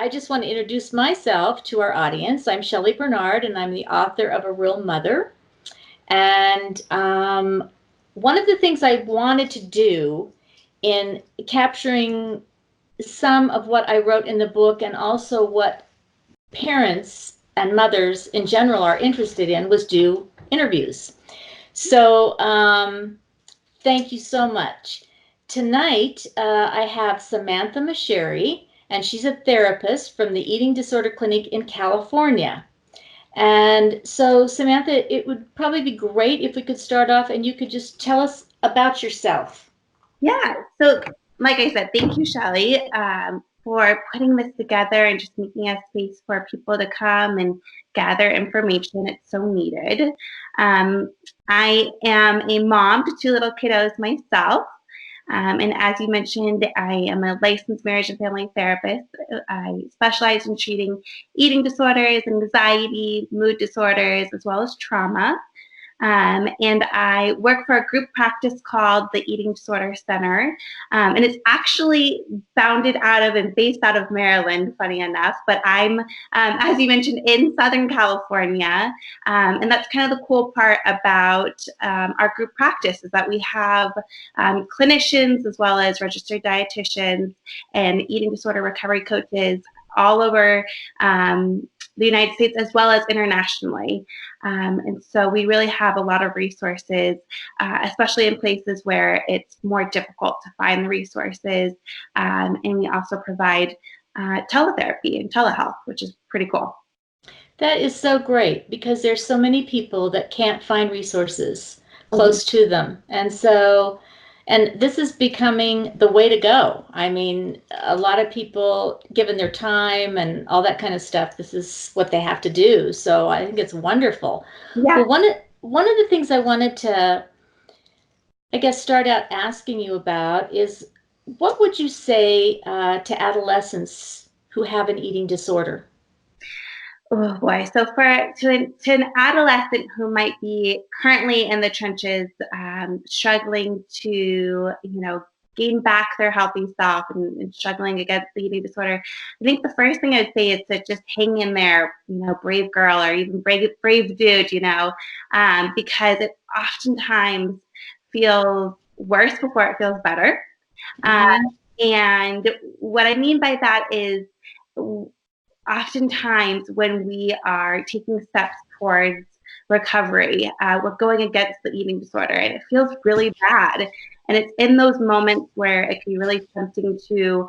I just want to introduce myself to our audience. I'm Shelley Bernhard, and I'm the author of A Real Mother. And one of the things I wanted to do in capturing some of what I wrote in the book and also what parents and mothers in general are interested in was do interviews. So thank you so much. Tonight, I have Samantha Moshiri, and she's a therapist from the Eating Disorder Clinic in California. And so, Samantha, it would probably be great if we could start off and you could just tell us about yourself. Yeah. So, like I said, thank you, Shelley, for putting this together and just making a space for people to come and gather information. It's so needed. I am a mom to two little kiddos myself. And as you mentioned, I am a licensed marriage and family therapist. I specialize in treating eating disorders, anxiety, mood disorders, as well as trauma. And I work for a group practice called the Eating Disorder Center. And it's actually founded out of and based out of Maryland, funny enough. But I'm, as you mentioned, in Southern California. And that's kind of the cool part about our group practice is that we have clinicians as well as registered dietitians and eating disorder recovery coaches all over the United States as well as internationally. And so we really have a lot of resources, especially in places where it's more difficult to find the resources. And we also provide teletherapy and telehealth, which is pretty cool. That is so great because there's so many people that can't find resources close to them. And this is becoming the way to go. I mean, a lot of people, given their time and all that kind of stuff, this is what they have to do. So I think it's wonderful. Yeah. Well, one of the things I wanted to, I guess, start out asking you about is what would you say to adolescents who have an eating disorder? Oh boy. So to an adolescent who might be currently in the trenches, struggling to, gain back their healthy self and struggling against the eating disorder, I think the first thing I'd say is to just hang in there, brave girl or even brave dude, because it oftentimes feels worse before it feels better. And what I mean by that is oftentimes when we are taking steps towards recovery, we're going against the eating disorder and it feels really bad. And it's in those moments where it can be really tempting to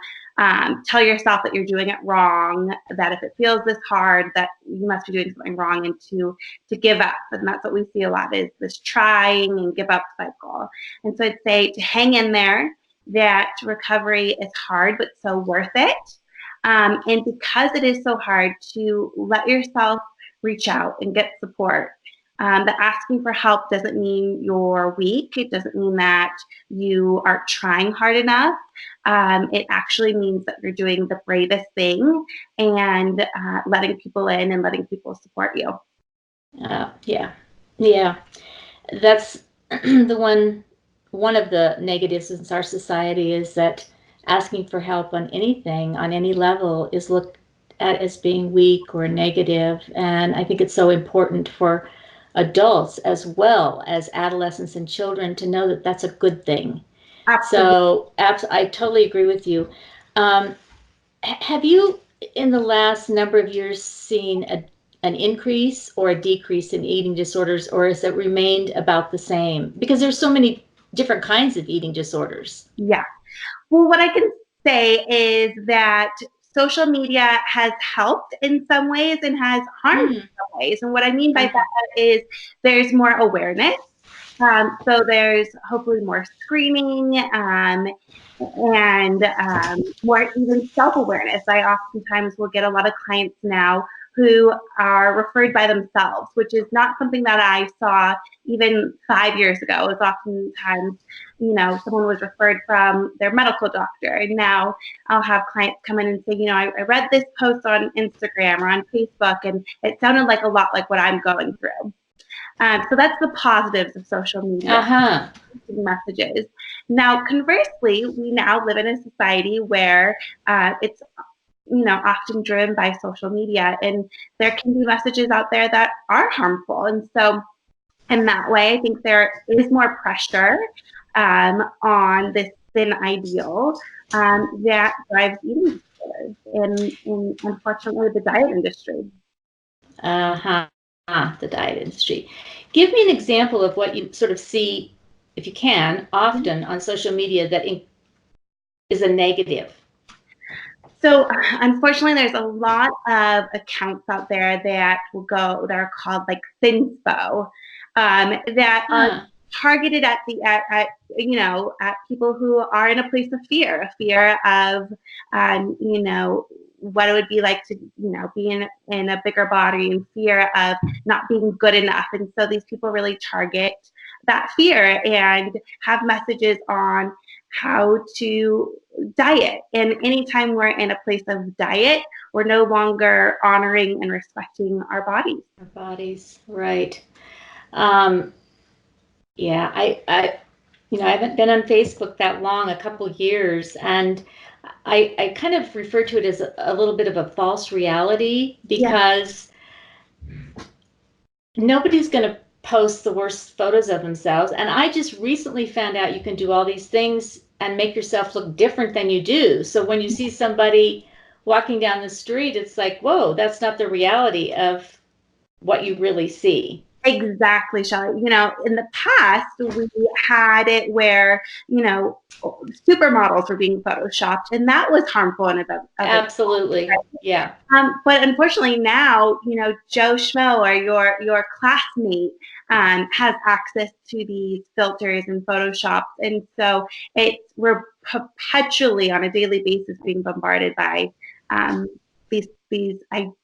tell yourself that you're doing it wrong, that if it feels this hard, that you must be doing something wrong, and to give up. And that's what we see a lot is this trying and give up cycle. And so I'd say to hang in there, that recovery is hard, but so worth it. And because it is so hard, to let yourself reach out and get support. That asking for help doesn't mean you're weak. It doesn't mean that you aren't trying hard enough. It actually means that you're doing the bravest thing and letting people in and letting people support you. Yeah. That's one of the negatives in our society is that asking for help on anything, on any level, is looked at as being weak or negative. And I think it's so important for adults as well as adolescents and children to know that that's a good thing. Absolutely. So I totally agree with you. Have you, in the last number of years, seen an increase or a decrease in eating disorders, or has it remained about the same? Because there's so many different kinds of eating disorders. Yeah. Well, what I can say is that social media has helped in some ways and has harmed in some ways. And what I mean by that is there's more awareness. So there's hopefully more screening and more even self-awareness. I oftentimes will get a lot of clients now who are referred by themselves, which is not something that I saw even 5 years ago. It was oftentimes, someone was referred from their medical doctor. And now I'll have clients come in and say, I read this post on Instagram or on Facebook, and it sounded like a lot like what I'm going through. So that's the positives of social media messages. Now, conversely, we now live in a society where it's often driven by social media, and there can be messages out there that are harmful. And so in that way, I think there is more pressure on this thin ideal that drives eating disorders in unfortunately, the diet industry. Uh-huh. The diet industry. Give me an example of what you sort of see, if you can, often on social media that is a negative. So unfortunately, there's a lot of accounts out there that are called like thinspo, that are targeted at at people who are in a place of fear, of what it would be like to be in a bigger body, and fear of not being good enough. And so these people really target that fear and have messages on how to diet. And anytime we're in a place of diet, we're no longer honoring and respecting our bodies. Our bodies, right. Yeah, I haven't been on Facebook that long, a couple years, and I kind of refer to it as a little bit of a false reality, because nobody's going to post the worst photos of themselves. And I just recently found out you can do all these things and make yourself look different than you do. So when you see somebody walking down the street, it's like, whoa, that's not the reality of what you really see. Exactly, Shelley. In the past, we had it where, supermodels were being photoshopped, and that was harmful in of Absolutely. Right? Yeah. But unfortunately now, Joe Schmo or your classmate has access to these filters and Photoshops. And so we're perpetually on a daily basis being bombarded by these thin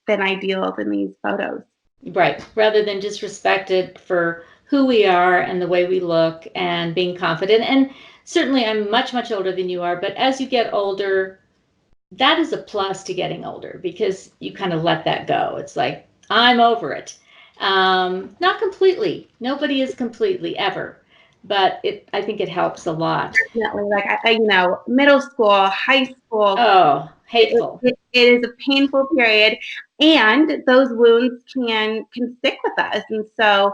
ideals in these photos. Right. Rather than just respected for who we are and the way we look and being confident. And certainly I'm much, much older than you are, but as you get older, that is a plus to getting older, because you kind of let that go. It's like, I'm over it. Not completely. Nobody is completely ever, but I think it helps a lot. Definitely. Like, middle school, high school. Oh, hateful. It is a painful period, and those wounds can stick with us. And so,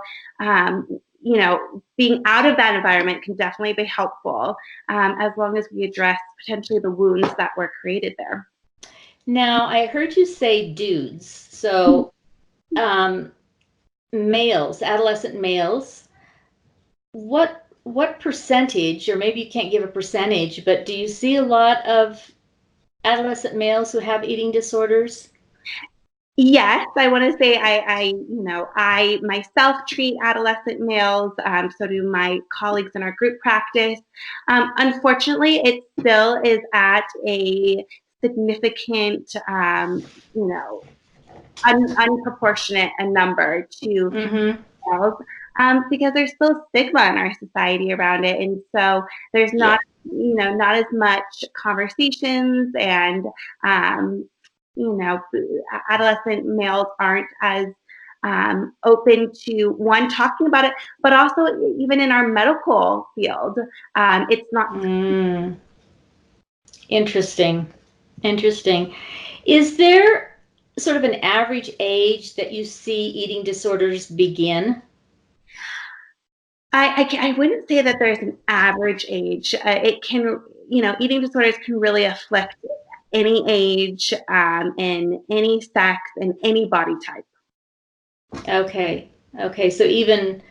being out of that environment can definitely be helpful, as long as we address potentially the wounds that were created there. Now, I heard you say dudes. So, males, adolescent males, what percentage, or maybe you can't give a percentage, but do you see a lot of adolescent males who have eating disorders? Yes, I want to say I myself treat adolescent males. So do my colleagues in our group practice. Unfortunately, it still is at a significant, unproportionate a number to males, because there's still stigma in our society around it, and so there's not not as much conversations, and adolescent males aren't as open to talking about it, but also even in our medical field, it's not. Interesting. Is there sort of an average age that you see eating disorders begin? I wouldn't say that there's an average age. It can, eating disorders can really afflict any age, in any sex, and any body type. Okay. So even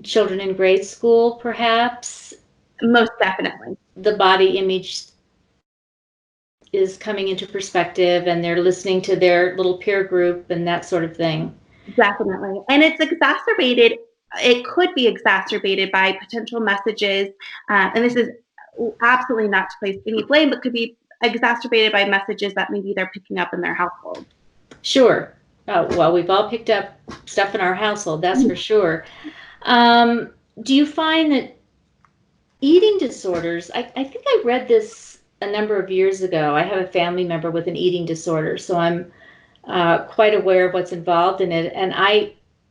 children in grade school, perhaps? Most definitely. The body image is coming into perspective, and they're listening to their little peer group and that sort of thing. Definitely. And it's exacerbated. It could be exacerbated by potential messages. And this is absolutely not to place any blame, but could be exacerbated by messages that maybe they're picking up in their household. Sure. Well, we've all picked up stuff in our household, that's for sure. Do you find that eating disorders, I think I read this a number of years ago. I have a family member with an eating disorder, so I'm quite aware of what's involved in it. And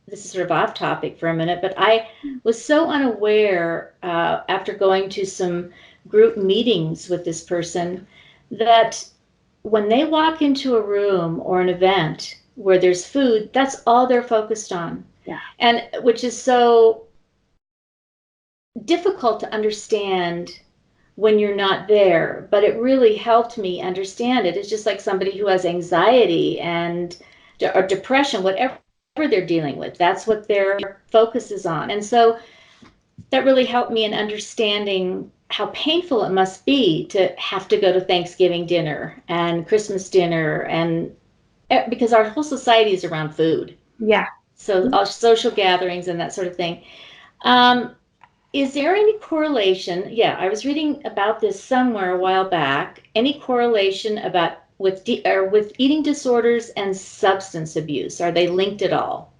this is sort of off topic for a minute, but I was so unaware after going to some group meetings with this person that when they walk into a room or an event where there's food, that's all they're focused on. Yeah. And which is so difficult to understand when you're not there, but it really helped me understand it. It's just like somebody who has anxiety and or depression, whatever they're dealing with, that's what their focus is on. And so that really helped me in understanding how painful it must be to have to go to Thanksgiving dinner and Christmas dinner, and because our whole society is around food. Yeah. So all social gatherings and that sort of thing. Um, is there any correlation? Yeah, I was reading about this somewhere a while back. Any correlation about with eating disorders and substance abuse? Are they linked at all?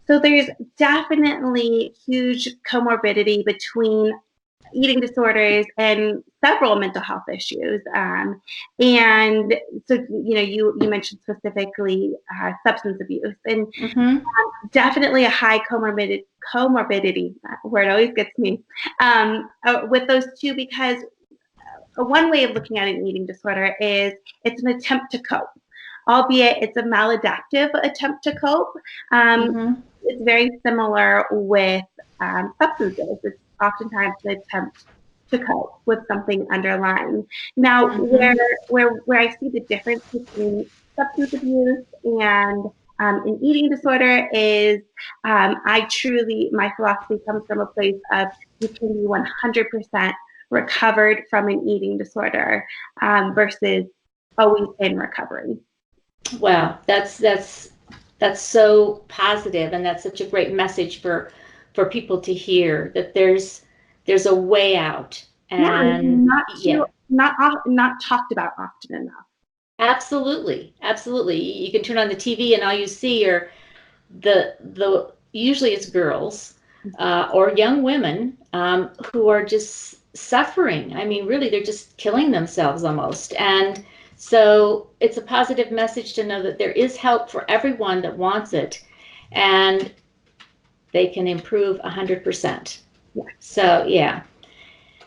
So there's definitely huge comorbidity between eating disorders and several mental health issues. And so, you mentioned specifically substance abuse, and Mm-hmm. definitely a high comorbidity. That word always gets me with those two, because one way of looking at an eating disorder is it's an attempt to cope, albeit it's a maladaptive attempt to cope. Um, Mm-hmm. it's very similar with substances. It's oftentimes an attempt to cope with something underlying. Now, Mm-hmm. where I see the difference between substance abuse and an eating disorder is my philosophy comes from a place of you can be 100% recovered from an eating disorder versus always in recovery. Wow, that's so positive, and that's such a great message for people to hear that there's a way out. Yeah, And not yeah, too not talked about often enough. absolutely, absolutely. You can turn on the TV and all you see are the usually it's girls or young women who are just suffering. I mean, really, they're just killing themselves almost. And so it's a positive message to know that there is help for everyone that wants it, and they can improve 100%. Yeah. So yeah.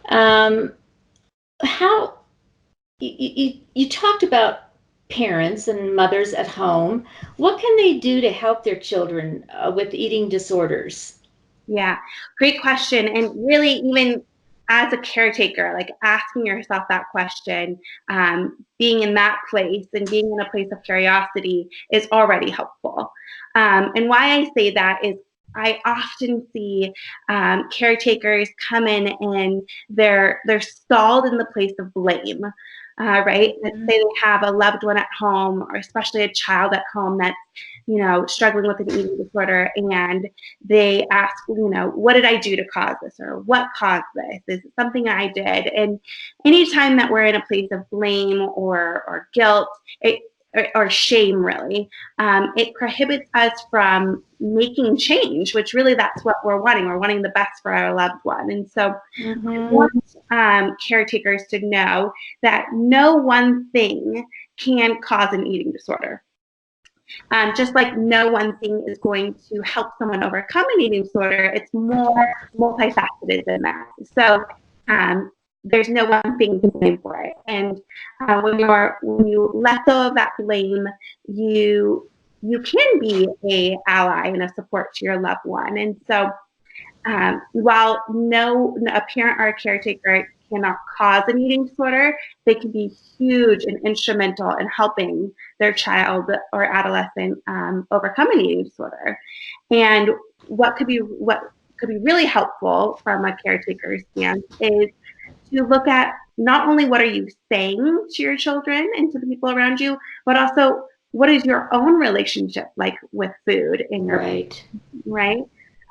Um, how you talked about parents and mothers at home. What can they do to help their children with eating disorders? Yeah, great question. And really, even as a caretaker, like asking yourself that question, being in that place and being in a place of curiosity is already helpful. And why I say that is I often see caretakers come in and they're stalled in the place of blame. Right? Let's say they have a loved one at home, or especially a child at home that's struggling with an eating disorder, and they ask, what did I do to cause this? Or what caused this? Is it something I did? And anytime that we're in a place of blame or guilt, or shame, really, it prohibits us from making change, which really that's what we're wanting. We're wanting the best for our loved one. And so I Mm-hmm. want caretakers to know that no one thing can cause an eating disorder. Just like no one thing is going to help someone overcome an eating disorder, it's more multifaceted than that. So there's no one thing to blame for it. And when you let go of that blame, you can be a ally and a support to your loved one. And so while a parent or a caretaker cannot cause an eating disorder, they can be huge and instrumental in helping their child or adolescent overcome an eating disorder. And what could be really helpful from a caretaker's stance is to look at not only what are you saying to your children and to the people around you, but also what is your own relationship like with food in your Right. right?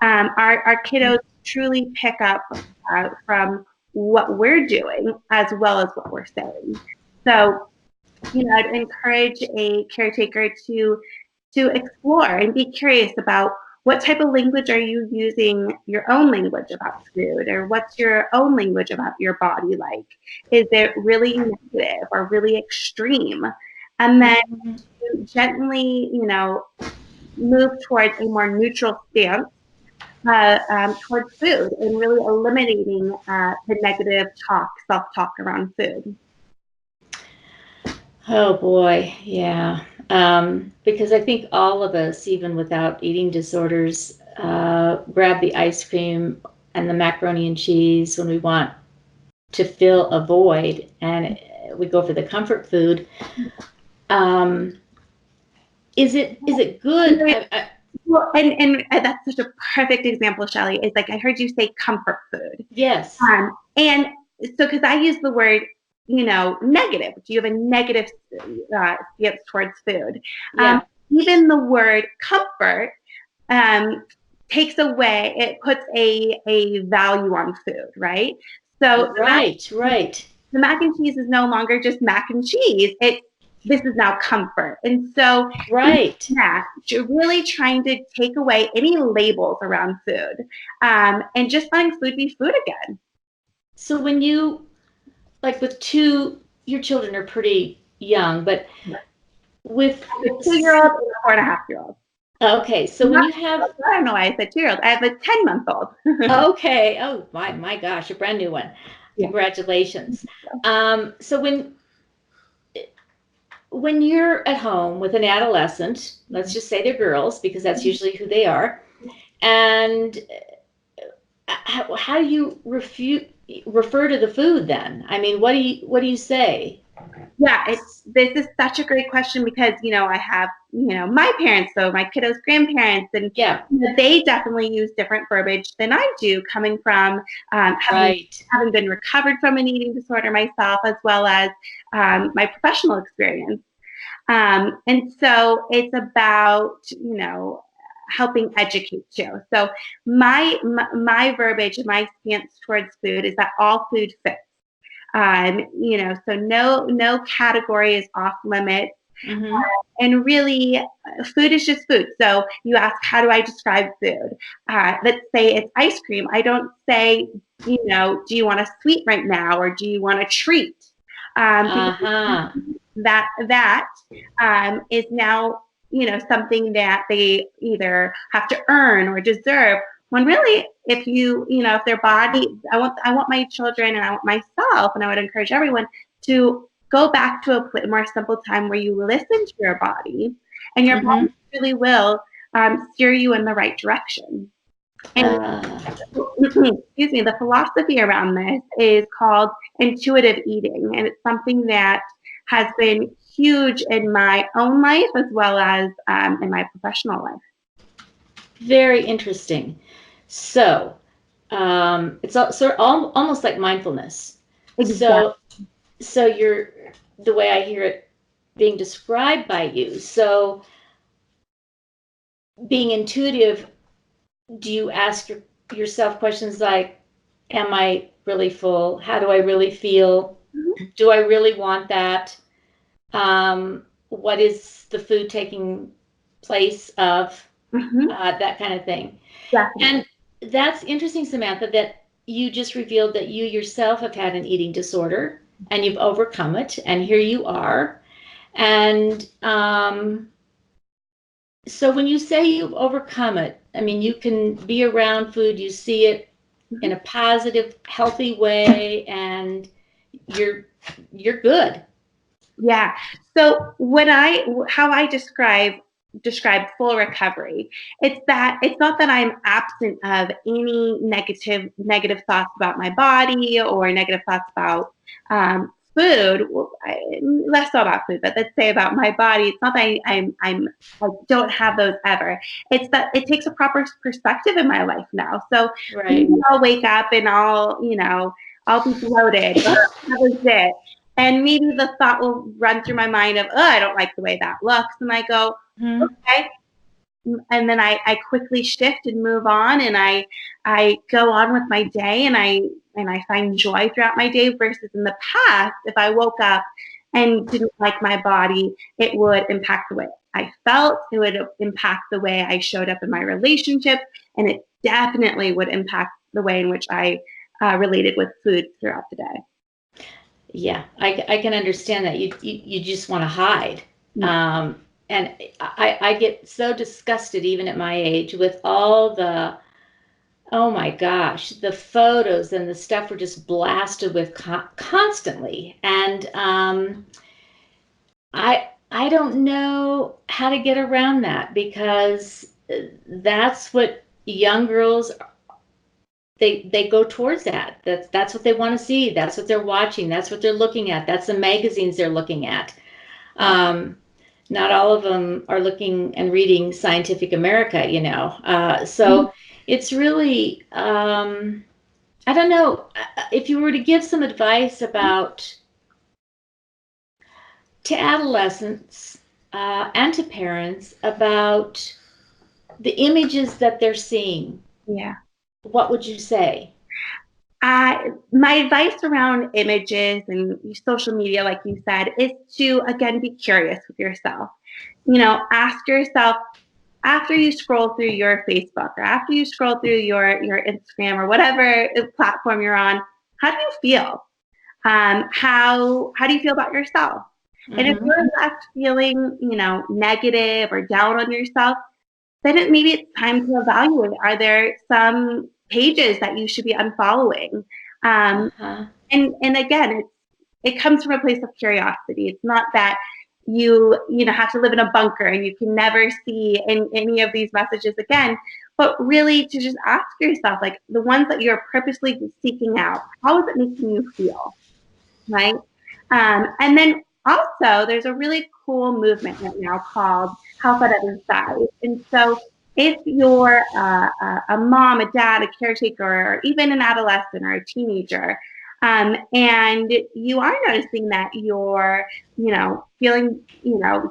Our kiddos truly pick up from what we're doing as well as what we're saying. So, I'd encourage a caretaker to explore and be curious about what type of language are you using your own language about food, or what's your own language about your body like? Is it really negative or really extreme? And then gently, move towards a more neutral stance towards food, and really eliminating the negative self-talk around food. Oh boy, yeah. Because I think all of us, even without eating disorders, grab the ice cream and the macaroni and cheese when we want to fill a void, and we go for the comfort food. Um, is it good? Well, and that's such a perfect example, Shelley. Is like I heard you say comfort food. Yes. And so, because I use the word, negative. Do you have a negative stance towards food? Yeah. Even the word comfort takes away, it puts a value on food, right? So Right. Right. the mac and cheese is no longer just mac and cheese. This is now comfort. And so Right. yeah, you're really trying to take away any labels around food, and just letting food be food again. So when you like with two, your children are pretty young, but with I have a 2-year-old and a 4.5-year-old. okay, so when Not, you have I don't know why I said 2-year-old. I have a 10-month-old. okay, oh my gosh, a brand new one. Yeah. Congratulations. So when you're at home with an adolescent, let's just say they're girls because that's usually who they are, and how do you refer to the food then? I mean, what do you say? Yeah, this is such a great question because I have my parents, so my kiddos' grandparents, and Yeah, they definitely use different verbiage than I do, coming from right. having been recovered from an eating disorder myself, as well as my professional experience. And so it's about helping educate you. So my verbiage, my stance towards food is that all food fits. So no category is off limits. Mm-hmm. And really, food is just food. So you ask, how do I describe food? Let's say it's ice cream. I don't say, do you want a sweet right now or do you want a treat? Because Uh-huh. that is now something that they either have to earn or deserve. When really, if their body, I want my children and I want myself, and I would encourage everyone to go back to a more simple time where you listen to your body, and your Mm-hmm. body really will steer you in the right direction. And Uh, excuse me, the philosophy around this is called intuitive eating, and it's something that has been huge in my own life as well as in my professional life. Very interesting. So, it's almost like mindfulness. Exactly. So, so you're the way I hear it being described by you. So, being intuitive, do you ask yourself questions like, "Am I really full? How do I really feel? Do I really want that? What is the food taking place of?" Mm-hmm. That kind of thing. Definitely. And that's interesting, Samantha, that you just revealed that you yourself have had an eating disorder and you've overcome it, and here you are. And so when you say you've overcome it, I mean, you can be around food, you see it in a positive, healthy way, and you're you're good. Yeah. So how I describe full recovery, it's not that I'm absent of any negative thoughts about my body or negative thoughts about food. Well, less so about food, but let's say about my body. It's not that I don't have those ever. It's that it takes a proper perspective in my life now. So Right. maybe I'll wake up and I'll be bloated. That was it. And maybe the thought will run through my mind of, oh, I don't like the way that looks. And I go, Mhm. okay. And then I quickly shift and move on, and I go on with my day, and I find joy throughout my day versus in the past, if I woke up and didn't like my body, it would impact the way I felt, it would impact the way I showed up in my relationship, and it definitely would impact the way in which I related with food throughout the day. Yeah, I can understand that. You just want to hide. Yeah. Um, and I get so disgusted even at my age with all the, oh my gosh, the photos and the stuff we're just blasted with constantly. And I don't know how to get around that, because that's what young girls, they go towards that. That's what they want to see. That's what they're watching. That's what they're looking at. That's the magazines they're looking at. Um, Not all of them are looking and reading Scientific America, you know. So it's really, I don't know, if you were to give some advice about to adolescents and to parents about the images that they're seeing, Yeah. what would you say? My advice around images and social media, like you said, is to, again, be curious with yourself. Ask yourself, after you scroll through your Facebook or after you scroll through your Instagram or whatever platform you're on, how do you feel? How do you feel about yourself? And if Mm-hmm. you're left feeling, negative or down on yourself, then maybe it's time to evaluate. Are there some pages that you should be unfollowing? Uh-huh. And again, it comes from a place of curiosity. It's not that you have to live in a bunker and you can never see any of these messages again, but really to just ask yourself, like, the ones that you're purposely seeking out, how is it making you feel, right? And then also, there's a really cool movement right now called Health at Every Size. And so, if you're a mom, a dad, a caretaker, or even an adolescent or a teenager, and you are noticing that you're, feeling,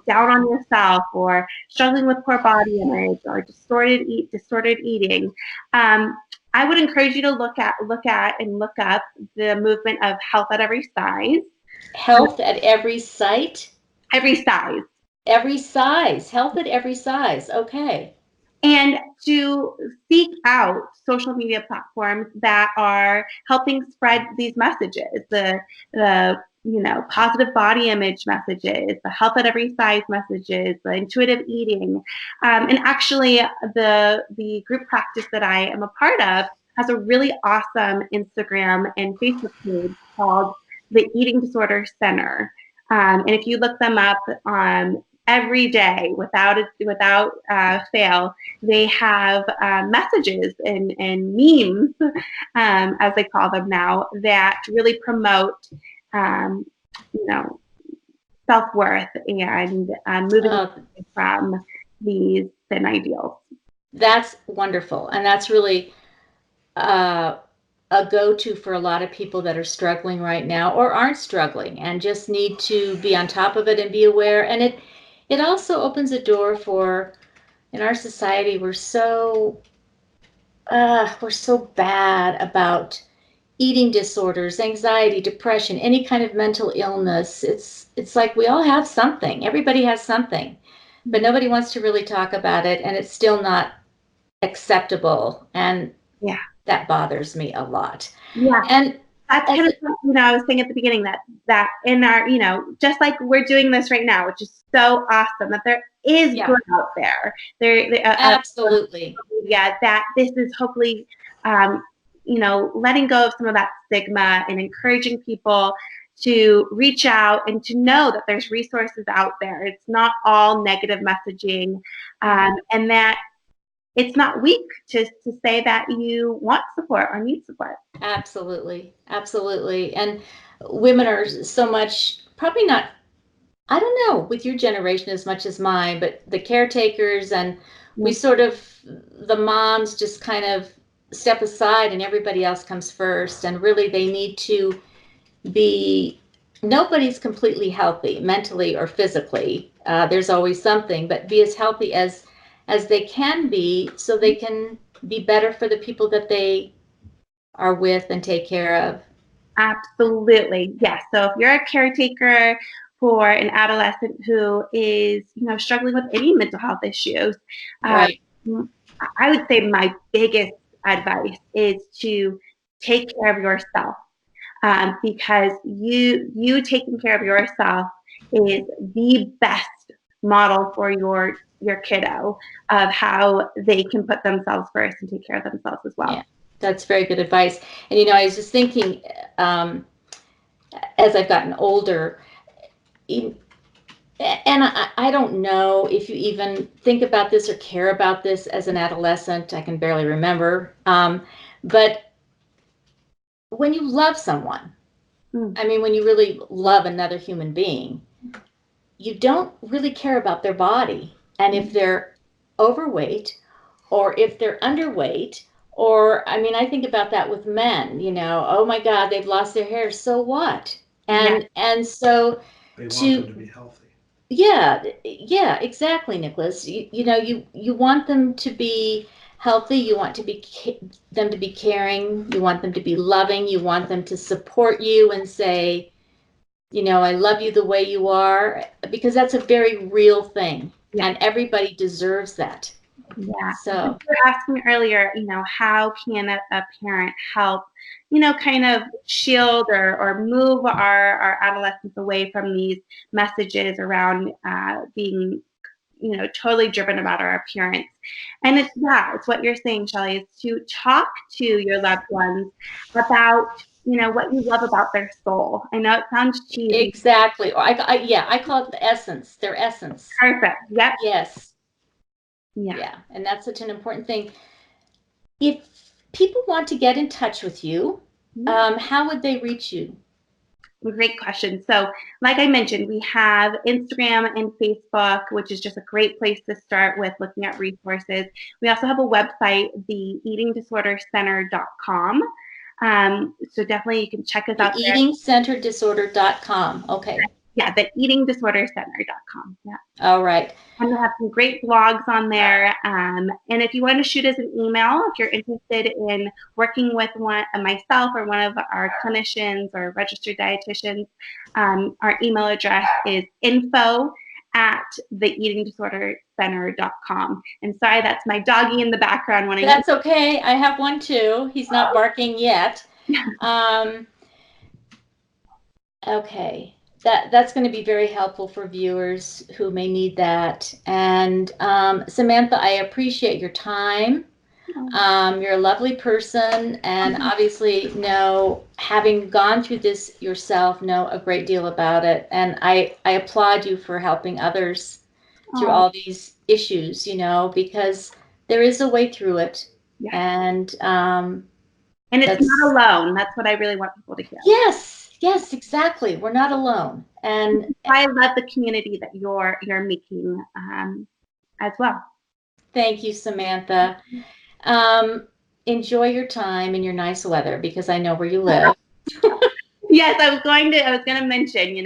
down on yourself or struggling with poor body image or distorted eating, I would encourage you to look at and look up the movement of Health at Every Size. Health at every site, Every size. every size, health at every size. Okay. And to seek out social media platforms that are helping spread these messages, the positive body image messages, the health at every size messages, the intuitive eating. And actually, the group practice that I am a part of has a really awesome Instagram and Facebook page called the Eating Disorder Center. And if you look them up every day without fail, they have messages and memes, as they call them now, that really promote, um, you know, self-worth and moving Uh, away from these thin ideals. that's wonderful. And that's really uh, a go-to for a lot of people that are struggling right now or aren't struggling and just need to be on top of it and be aware. And it also opens a door for, in our society, we're so bad about eating disorders, anxiety, depression, any kind of mental illness. It's like we all have something. Everybody has something, but nobody wants to really talk about it, and it's still not acceptable, and Yeah, that bothers me a lot. yeah. And That's as kind of what, I was saying at the beginning, that in our, just like we're doing this right now, which is so awesome, that there is yeah, good out there. absolutely. Yeah, that this is hopefully, um, letting go of some of that stigma and encouraging people to reach out and to know that there's resources out there. It's not all negative messaging, and that it's not weak to say that you want support or need support. Absolutely, absolutely. And women are so much, probably not, I don't know, with your generation as much as mine, but the caretakers, and we sort of, the moms just kind of step aside and everybody else comes first. And really, they need to be, nobody's completely healthy mentally or physically. There's always something, but be as healthy as they can be, so they can be better for the people that they are with and take care of. Absolutely. Yes. So if you're a caretaker for an adolescent who is, struggling with any mental health issues, um, Right. I would say my biggest advice is to take care of yourself, because you taking care of yourself is the best model for your kiddo of how they can put themselves first and take care of themselves as Yeah, well. that's very good advice. And I was just thinking, um, as I've gotten older, And I don't know if you even think about this or care about this as an adolescent. I can barely remember. But when you love someone, I mean, when you really love another human being, you don't really care about their body. And if they're overweight or if they're underweight, or I mean, I think about that with men, oh my God, they've lost their hair, so what? And so They want to them to be healthy. yeah, exactly, Nicholas. You want them to be healthy, you want them to be caring, you want them to be loving, you want them to support you and say, I love you the way you are, because that's a very real thing, and everybody deserves that. Yeah. So you were asking earlier, how can a parent help, kind of shield or move our adolescents away from these messages around being, totally driven about our appearance. And it's what you're saying, Shelley, is to talk to your loved ones about, what you love about their soul. I know it sounds cheesy. exactly. I call it the essence, their essence. Perfect. Yep. Yes. Yeah. And that's such an important thing. If people want to get in touch with you, how would they reach you? Great question. So, like I mentioned, we have Instagram and Facebook, which is just a great place to start with looking at resources. We also have a website, theeatingdisordercenter.com. So definitely you can check us out there. Eatingcenterdisorder.com. Okay. Yeah, the eatingdisordercenter.com. Yeah. All right. And we have some great blogs on there. And if you want to shoot us an email, if you're interested in working with myself or one of our clinicians or registered dietitians, our email address is info@theeatingdisordercenter.com. And sorry, that's my doggy in the background. That's okay. I have one too. He's not barking yet. Okay. That's going to be very helpful for viewers who may need that. And Samantha, I appreciate your time. You're a lovely person, and obviously having gone through this yourself, know a great deal about it. And I applaud you for helping others through all these issues, because there is a way through it. And it's not alone. That's what I really want people to hear. Yes, exactly. We're not alone. And I love the community that you're making as well. Thank you, Samantha. Enjoy your time in your nice weather, because I know where you live. Yes, I was going to mention,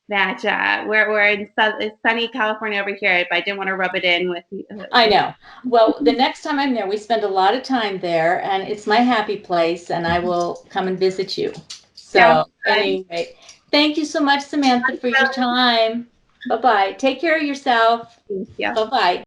that we're in sunny California over here, but I didn't want to rub it in with you. I know. Well, the next time I'm there, we spend a lot of time there, and it's my happy place, and I will come and visit you. So anyway, thank you so much, Samantha, for your time. Bye-bye. Take care of yourself. Thank you. Bye-bye.